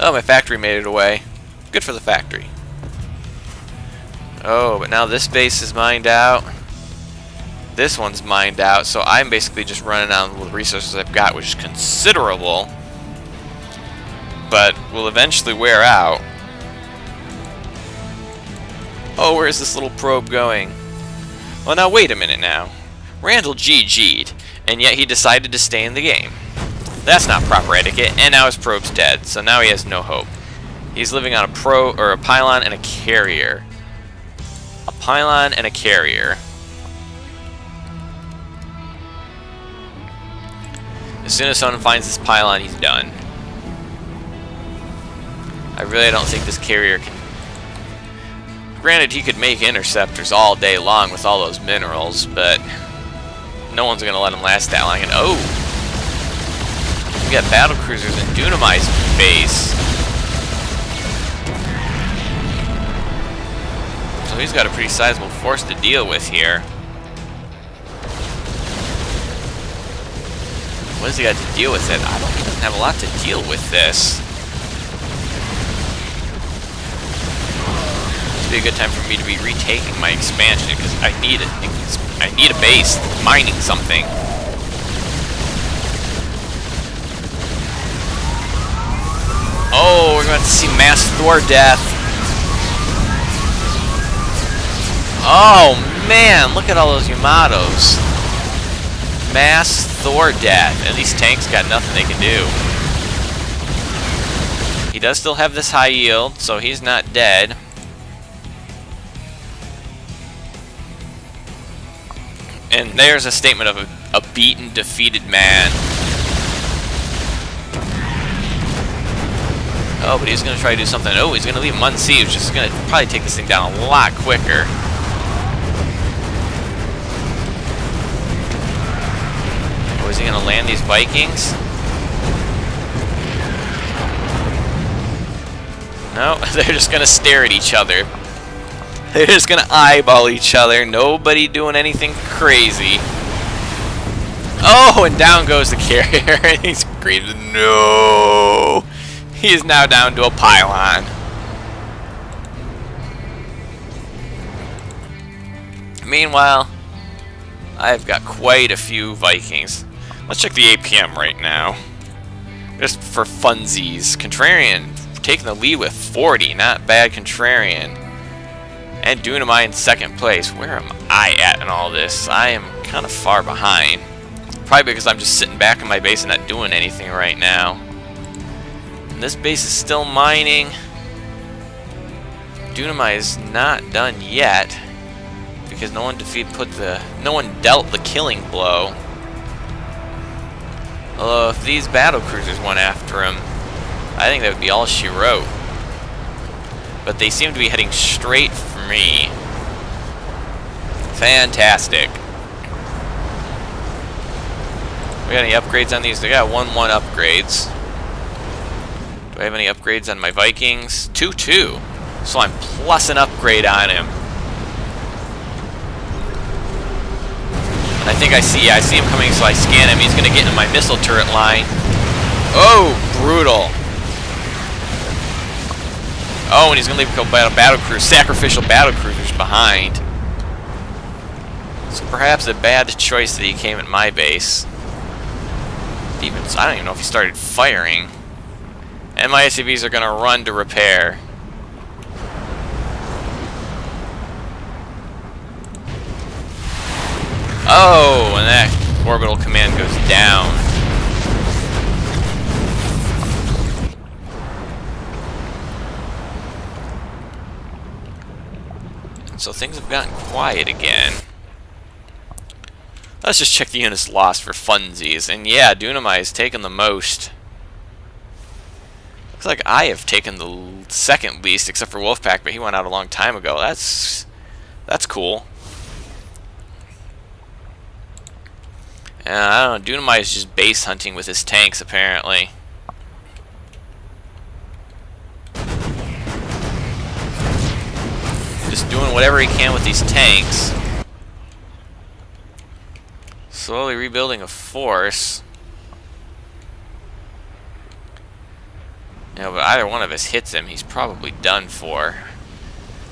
Oh, my factory made it away. Good for the factory. Oh, but now this base is mined out. This one's mined out, so I'm basically just running on the resources I've got, which is considerable, but will eventually wear out. Oh, where's this little probe going? Well, now wait a minute now. Randall GG'd, and yet he decided to stay in the game. That's not proper etiquette, and now his probe's dead, so now he has no hope. He's living on a pylon and a carrier. A pylon and a carrier. As soon as someone finds this pylon, he's done. I really don't think this carrier can... Granted, he could make interceptors all day long with all those minerals, but no one's going to let him last that long. And oh! We got battle cruisers in Dunamai's base. So he's got a pretty sizable force to deal with here. What has he got to deal with it? I don't think he doesn't have a lot to deal with this. This would be a good time for me to be retaking my expansion because I need a base mining something. Oh, we're going to see mass Thor death. Oh man, look at all those Yamatos. Mass Thor death. And these tanks got nothing they can do. He does still have this high yield, so he's not dead. And there's a statement of a beaten, defeated man. Oh, but he's going to try to do something. Oh, he's going to leave him unsieged, which is going to probably take this thing down a lot quicker. Oh, is he going to land these Vikings? No, they're just going to stare at each other. They're just going to eyeball each other. Nobody doing anything crazy. Oh, and down goes the carrier. And he screams, no! He is now down to a pylon. Meanwhile, I've got quite a few Vikings. Let's check the APM right now. Just for funsies. Contrarian taking the lead with 40. Not bad, Contrarian. And Dunamai in second place. Where am I at in all this? I am kind of far behind. Probably because I'm just sitting back in my base and not doing anything right now. And this base is still mining. Dunamai is not done yet because no one dealt the killing blow. Although if these battle cruisers went after him, I think that would be all she wrote. But they seem to be heading straight for me. Fantastic. We got any upgrades on these? They got 1-1 upgrades. Do I have any upgrades on my Vikings? 2-2. So I'm plus an upgrade on him. And I think I see him coming, so I scan him. He's going to get into my missile turret line. Oh, brutal. Oh, and he's going to leave a couple sacrificial battle cruisers behind. So perhaps a bad choice that he came at my base. I don't even know if he started firing. And my SCVs are going to run to repair. Oh, and that orbital command goes down. So things have gotten quiet again. Let's just check the units lost for funsies. And yeah, Dunamai has taken the most. Looks like I have taken the second least, except for Wolfpack, but he went out a long time ago. That's cool. And I don't know, Dunamai is just base hunting with his tanks, apparently. Just doing whatever he can with these tanks. Slowly rebuilding a force. You know, but either one of us hits him, he's probably done for.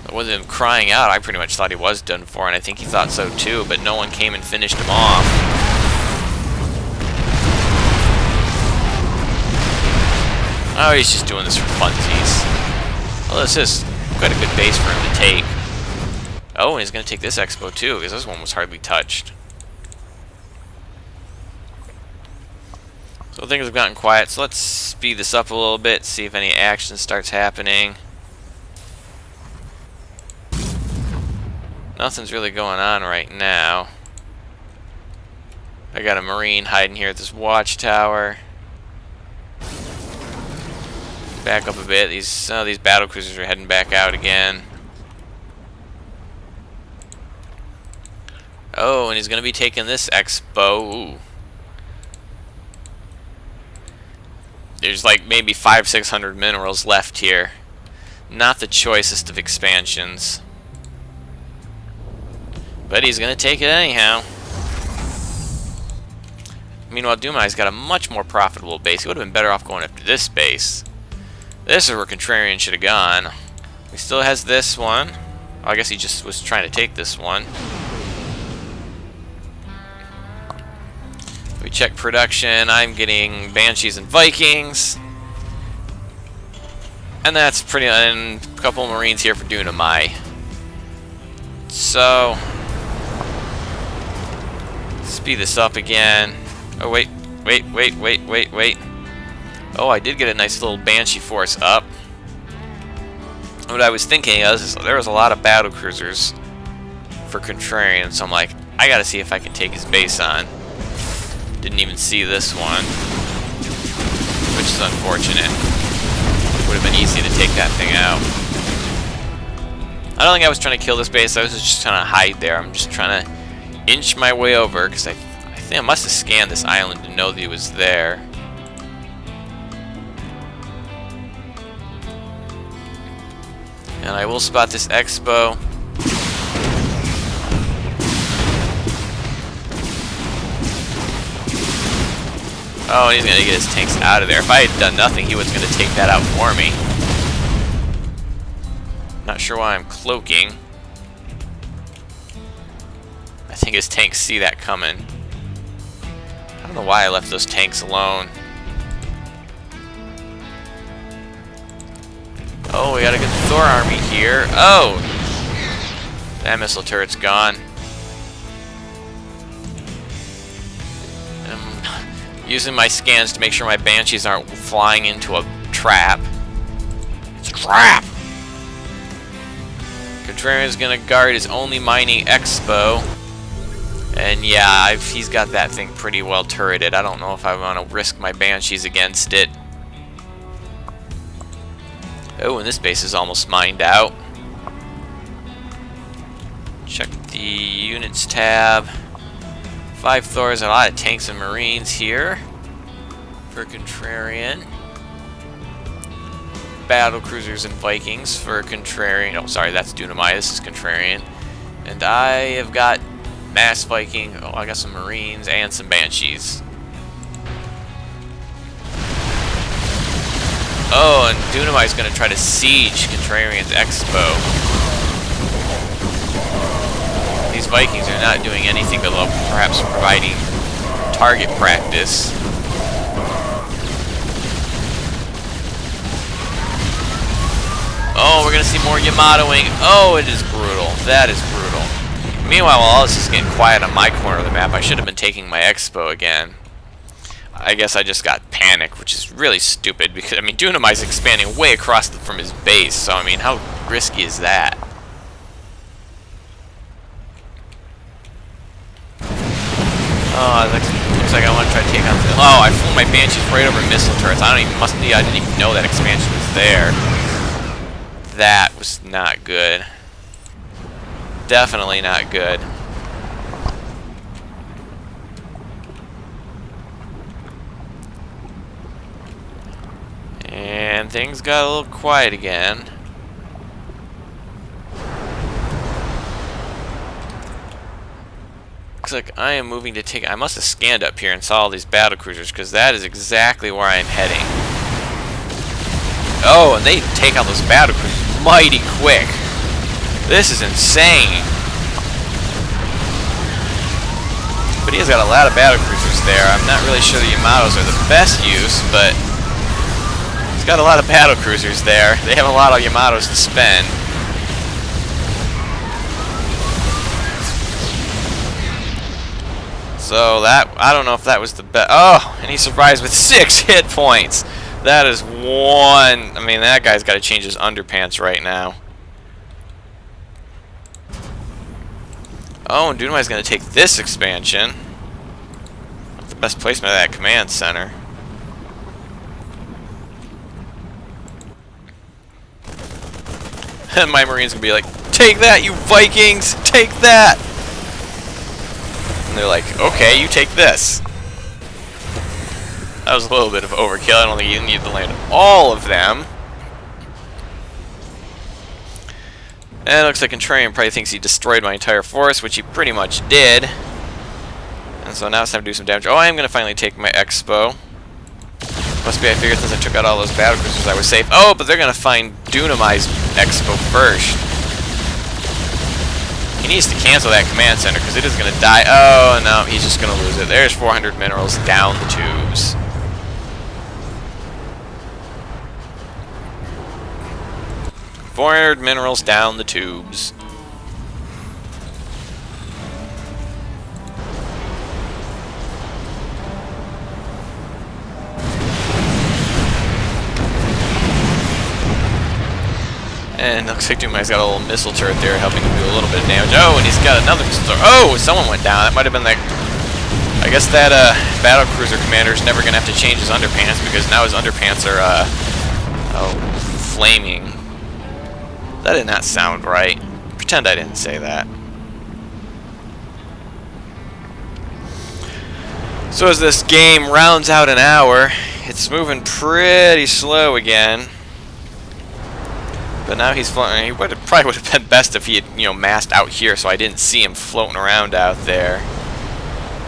But with him crying out, I pretty much thought he was done for, and I think he thought so too, but no one came and finished him off. Oh, he's just doing this for funsies. Well, this is quite a good base for him to take. Oh, and he's going to take this expo too, because this one was hardly touched. So things have gotten quiet, so let's speed this up a little bit, see if any action starts happening. Nothing's really going on right now. I got a Marine hiding here at this watchtower. Back up a bit. These battle cruisers are heading back out again. Oh, and he's going to be taking this expo. Ooh. There's like maybe 500-600 minerals left here. Not the choicest of expansions. But he's going to take it anyhow. Meanwhile, Dumai's got a much more profitable base. He would have been better off going after this base. This is where Contrarian should have gone. He still has this one. Oh, I guess he just was trying to take this one. We check production. I'm getting Banshees and Vikings. And that's pretty... and a couple of Marines here for Dunamai. So... speed this up again. Oh, wait. Oh, I did get a nice little Banshee force up. What I was thinking is there was a lot of battle cruisers for Contrarian, so I'm like, I gotta see if I can take his base on. Didn't even see this one, which is unfortunate. Would have been easy to take that thing out. I don't think I was trying to kill this base. I was just trying to hide there. I'm just trying to inch my way over because I think I must have scanned this island to know that he was there. And I will spot this expo. Oh, and he's going to get his tanks out of there. If I had done nothing, he was going to take that out for me. Not sure why I'm cloaking. I think his tanks see that coming. I don't know why I left those tanks alone. Oh, we got a good Thor army here. Oh! That missile turret's gone. Using my scans to make sure my Banshees aren't flying into a trap. It's a trap! Contrarian's gonna guard his only mining expo. And yeah, he's got that thing pretty well turreted. I don't know if I want to risk my Banshees against it. Oh, and this base is almost mined out. Check the units tab. 5 Thors, a lot of tanks and Marines here for Contrarian. Battle cruisers and Vikings for Contrarian. Oh, sorry, that's Dunamai. This is Contrarian. And I have got Mass Viking. Oh, I got some Marines and some Banshees. Oh, and Dunamai's going to try to siege Contrarian's expo. These Vikings are not doing anything but perhaps providing target practice. Oh, we're going to see more Yamatoing. Oh, it is brutal. That is brutal. Meanwhile, while all this is getting quiet on my corner of the map, I should have been taking my expo again. I guess I just got panicked, which is really stupid because, I mean, Dunamai's expanding way across from his base, so, I mean, how risky is that? Oh, looks like I want to try to take on... Oh, I flew my Banshees right over missile turrets. I didn't even know that expansion was there. That was not good. Definitely not good. And things got a little quiet again. Looks like I am moving to take... I must have scanned up here and saw all these battle cruisers, because that is exactly where I'm heading. Oh, and they take out those battle cruisers mighty quick. This is insane. But he's got a lot of battle cruisers there. I'm not really sure the Yamatos are the best use, but he's got a lot of battle cruisers there. They have a lot of Yamatos to spend. So that, I don't know if that was the best. Oh, and he survives with 6 hit points. That is one. I mean, that guy's got to change his underpants right now. Oh, and Dunamai's going to take this expansion. The best placement of that command center. And my Marines going to be like, take that, you Vikings! Take that! And they're like, okay, you take this. That was a little bit of overkill. I don't think you need to land all of them. And it looks like Contrarian probably thinks he destroyed my entire force, which he pretty much did. And so now it's time to do some damage. Oh, I am going to finally take my Expo. Must be, I figured since I took out all those battle cruisers I was safe. Oh, but they're going to find Dunamai's Expo first. He needs to cancel that command center because it is going to die. Oh, no, he's just going to lose it. There's 400 minerals down the tubes. Minerals down the tubes. And looks like Dumai's got a little missile turret there helping him do a little bit of damage. Oh, and he's got another missile turret. Oh, someone went down. That might have been that. I guess that battle cruiser commander is never going to have to change his underpants because now his underpants are flaming. That did not sound right. Pretend I didn't say that. So as this game rounds out an hour, it's moving pretty slow again. But now he's floating. He probably would have been best if he had, massed out here so I didn't see him floating around out there.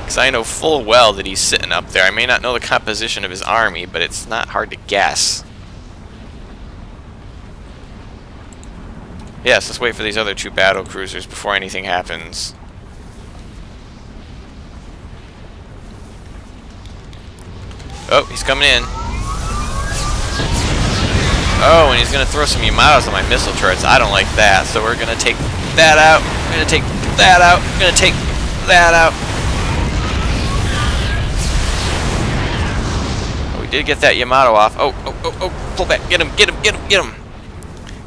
Because I know full well that he's sitting up there. I may not know the composition of his army, but it's not hard to guess. Yes, let's wait for these other 2 battle cruisers before anything happens. Oh, he's coming in. Oh, and he's going to throw some Yamatos on my missile turrets. I don't like that, so we're going to take that out. We're going to take that out. We're going to take that out. Oh, we did get that Yamato off. Oh, pull back. Get him, get him, get him, get him.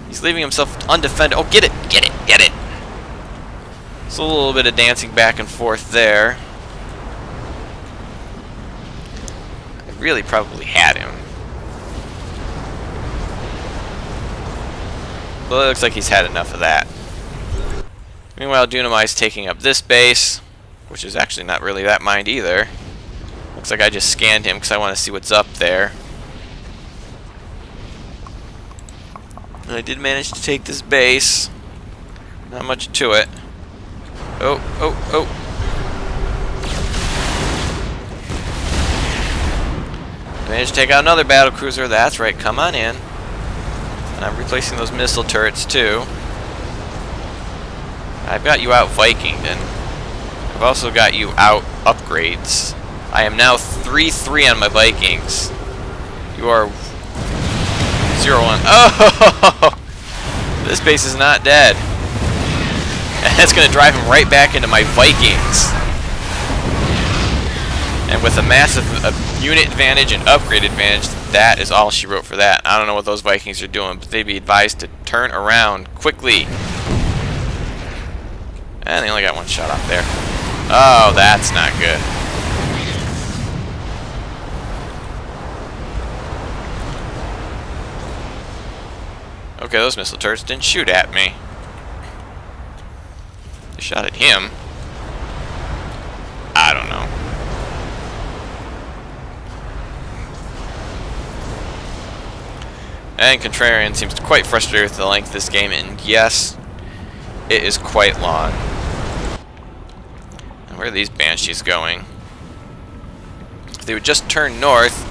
He's leaving himself undefended. Oh, get it, get it, get it! So a little bit of dancing back and forth there. I really probably had him. Well, it looks like he's had enough of that. Meanwhile, Dunamai's taking up this base, which is actually not really that mined either. Looks like I just scanned him because I want to see what's up there. I did manage to take this base. Not much to it. Oh. Managed to take out another battle cruiser. That's right, come on in. And I'm replacing those missile turrets too. I've got you out Vikinged, and I've also got you out upgrades. I am now 3-3 on my Vikings. You are 0-1. Oh! This base is not dead. And that's going to drive him right back into my Vikings. And with a massive unit advantage and upgrade advantage, that is all she wrote for that. I don't know what those Vikings are doing, but they'd be advised to turn around quickly. And they only got 1 shot off there. Oh, that's not good. Okay, those missile turrets didn't shoot at me. They shot at him. I don't know. And Contrarian seems quite frustrated with the length of this game, and yes, it is quite long. And where are these Banshees going? If they would just turn north,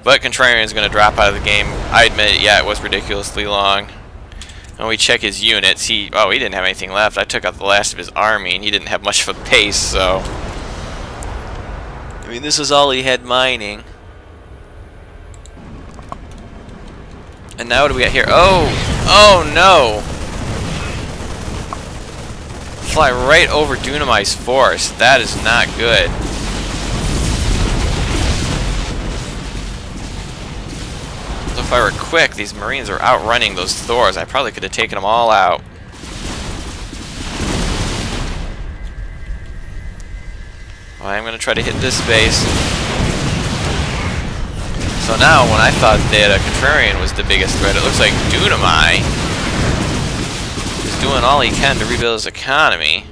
But Contrarian's going to drop out of the game. I admit, yeah, it was ridiculously long. When we check his units, he didn't have anything left. I took out the last of his army, and he didn't have much of a pace, so... I mean, this is all he had mining. And now what do we got here? Oh no! Fly right over Dunamai's force. That is not good. So if I were quick, these Marines are outrunning those Thors. I probably could have taken them all out. Well, I'm going to try to hit this base. So now, when I thought that Contrarian was the biggest threat, it looks like Dunamai is doing all he can to rebuild his economy.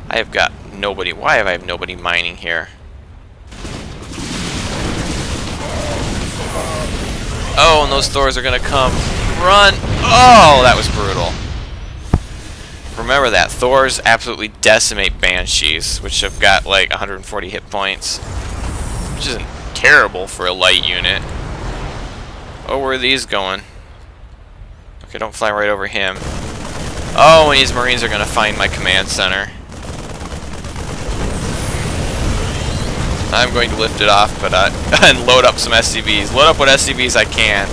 I have got nobody. Why have I have nobody mining here? Oh, and those Thors are going to come. Run! Oh, that was brutal. Remember that. Thors absolutely decimate Banshees, which have got like 140 hit points. Which isn't terrible for a light unit. Oh, where are these going? Okay, don't fly right over him. Oh, and these Marines are going to find my command center. I'm going to lift it off, but and load up some SCVs. Load up what SCVs I can,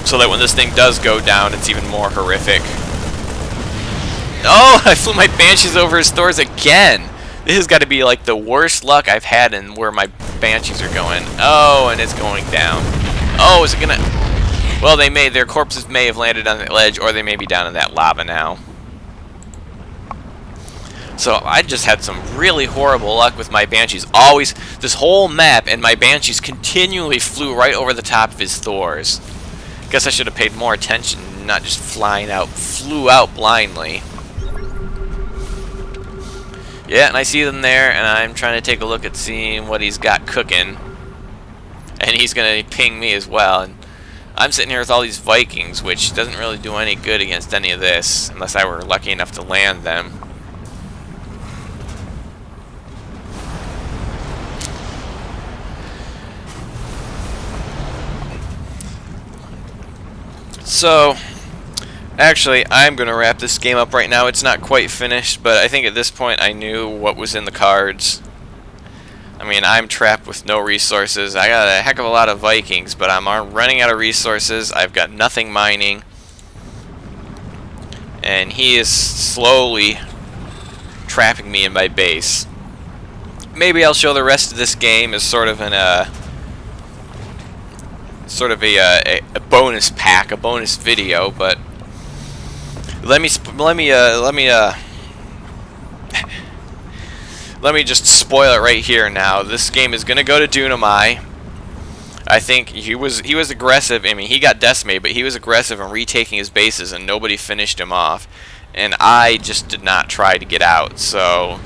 so that when this thing does go down, it's even more horrific. Oh, I flew my Banshees over his Thors again. This has got to be like the worst luck I've had in where my Banshees are going. Oh, and it's going down. Oh, is it gonna... Well, their corpses may have landed on the ledge, or they may be down in that lava now. So I just had some really horrible luck with my Banshees. Always, this whole map, and my Banshees continually flew right over the top of his Thors. Guess I should have paid more attention, not just flew out blindly. Yeah, and I see them there, and I'm trying to take a look at seeing what he's got cooking. And he's going to ping me as well. And I'm sitting here with all these Vikings, which doesn't really do any good against any of this, unless I were lucky enough to land them. So, actually, I'm going to wrap this game up right now. It's not quite finished, but I think at this point I knew what was in the cards. I mean, I'm trapped with no resources. I got a heck of a lot of Vikings, but I'm running out of resources. I've got nothing mining. And he is slowly trapping me in my base. Maybe I'll show the rest of this game as sort of a bonus pack, a bonus video, but let me just spoil it right here now. This game is going to go to Dunamai. I think he was aggressive. I mean, he got decimated, but he was aggressive in retaking his bases, and nobody finished him off. And I just did not try to get out. So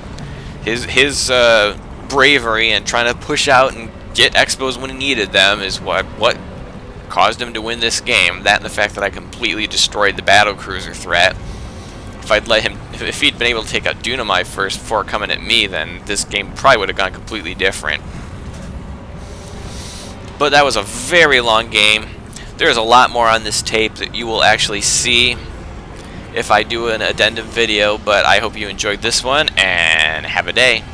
his bravery and trying to push out and get expos when he needed them is what caused him to win this game. That and the fact that I completely destroyed the battlecruiser threat. If he'd been able to take out Dunamai first before coming at me, then this game probably would have gone completely different. But that was a very long game. There's a lot more on this tape that you will actually see if I do an addendum video, but I hope you enjoyed this one, and have a day.